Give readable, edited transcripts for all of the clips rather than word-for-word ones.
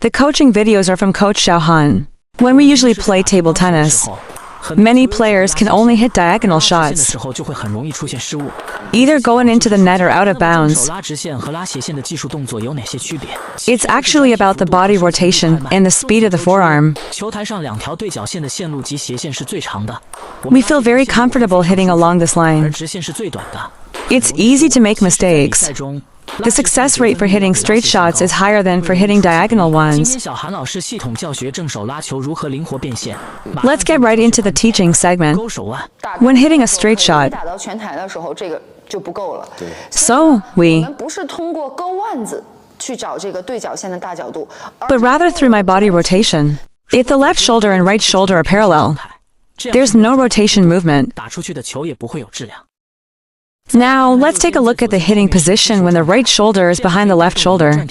The coaching videos are from Coach Xiaohan. When we usually play table tennis, many players can only hit diagonal shots, either going into the net or out of bounds. It's actually about the body rotation and the speed of the forearm. We feel very comfortable hitting along this line. It's easy to make mistakes. The success rate for hitting straight shots is higher than for hitting diagonal ones. Let's get right into the teaching segment. When hitting a straight shot, but rather through my body rotation. If the left shoulder and right shoulder are parallel, there's no rotation movement. Now, let's take a look at the hitting position when the right shoulder is behind the left shoulder.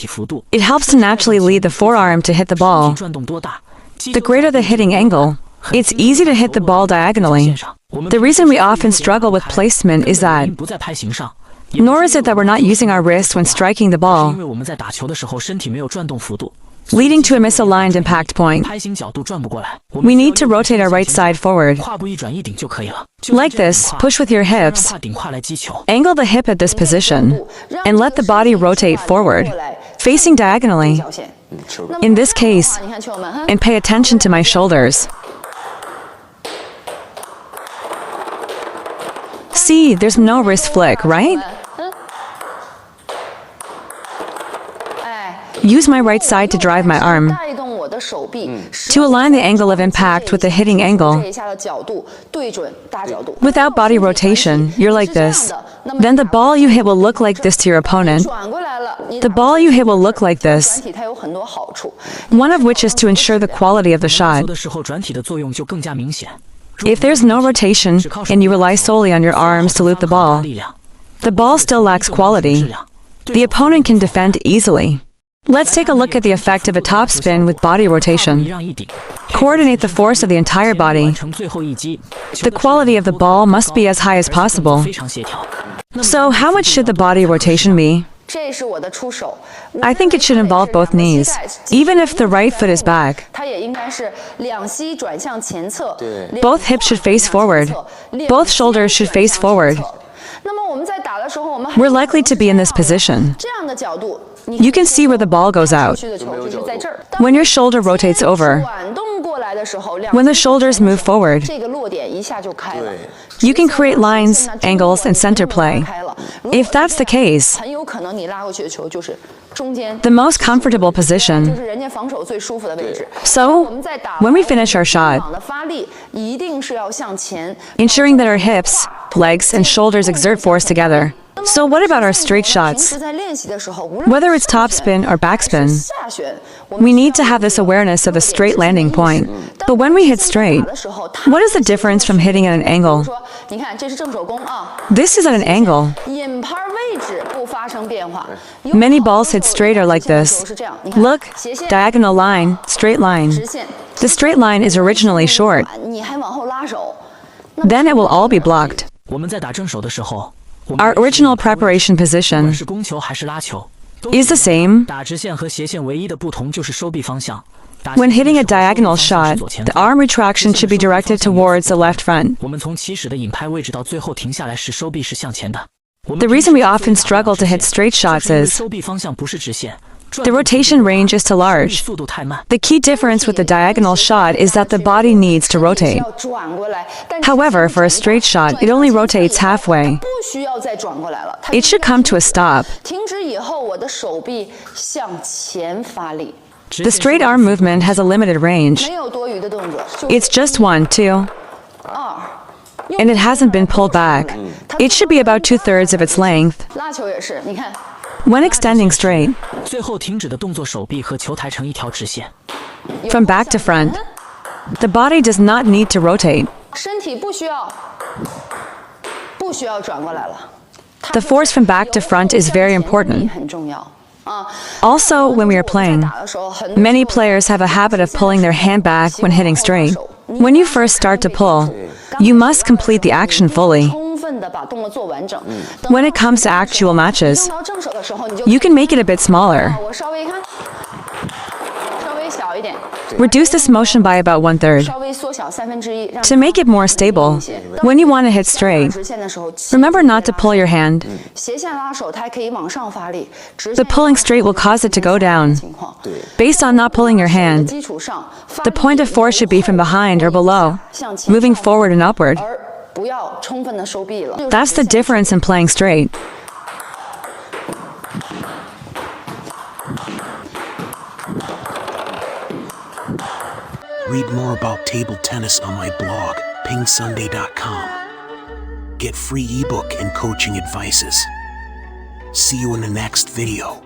It helps to naturally lead the forearm to hit the ball. The greater the hitting angle, it's easy to hit the ball diagonally. The reason we often struggle with placement is that, nor is it that we're not using our wrist when striking the ball, leading to a misaligned impact point. We need to rotate our right side forward. Like this, push with your hips, angle the hip at this position, and let the body rotate forward, facing diagonally. In this case, and pay attention to my shoulders. See, there's no wrist flick, right? Use my right side to drive my arm, to align the angle of impact with the hitting angle. Without body rotation, you're like this. Then the ball you hit will look like this to your opponent. The ball you hit will look like this, one of which is to ensure the quality of the shot. If there's no rotation, and you rely solely on your arms to loop the ball still lacks quality. The opponent can defend easily. Let's take a look at the effect of a topspin with body rotation. Coordinate the force of the entire body. The quality of the ball must be as high as possible. So, how much should the body rotation be? I think it should involve both knees, even if the right foot is back. Both hips should face forward. Both shoulders should face forward. We're likely to be in this position. You can see where the ball goes out. When your shoulder rotates over, when the shoulders move forward, you can create lines, angles, and center play. If that's the case, the most comfortable position. So, when we finish our shot, ensuring that our hips, legs, and shoulders exert force together. So what about our straight shots? Whether it's topspin or backspin, we need to have this awareness of a straight landing point. But when we hit straight, what is the difference from hitting at an angle? This is at an angle. Many balls hit straight are like this. Look, diagonal line, straight line. The straight line is originally short. Then it will all be blocked. Our original preparation position is the same. When hitting a diagonal shot, the arm retraction should be directed towards the left front. The reason we often struggle to hit straight shots is the rotation range is too large. The key difference with the diagonal shot is that the body needs to rotate. However, for a straight shot, it only rotates halfway. It should come to a stop. The straight arm movement has a limited range. It's just 1, 2, and it hasn't been pulled back. It should be about 2/3 of its length. When extending straight, from back to front, the body does not need to rotate. The force from back to front is very important. Also, when we are playing, many players have a habit of pulling their hand back when hitting straight. When you first start to pull, you must complete the action fully. When it comes to actual matches, you can make it a bit smaller. Reduce this motion by about 1/3. To make it more stable, when you want to hit straight, remember not to pull your hand. The pulling straight will cause it to go down. Based on not pulling your hand, the point of force should be from behind or below, moving forward and upward. That's the difference in playing straight. Read more about table tennis on my blog, PingSunday.com. Get free ebook and coaching advices. See you in the next video.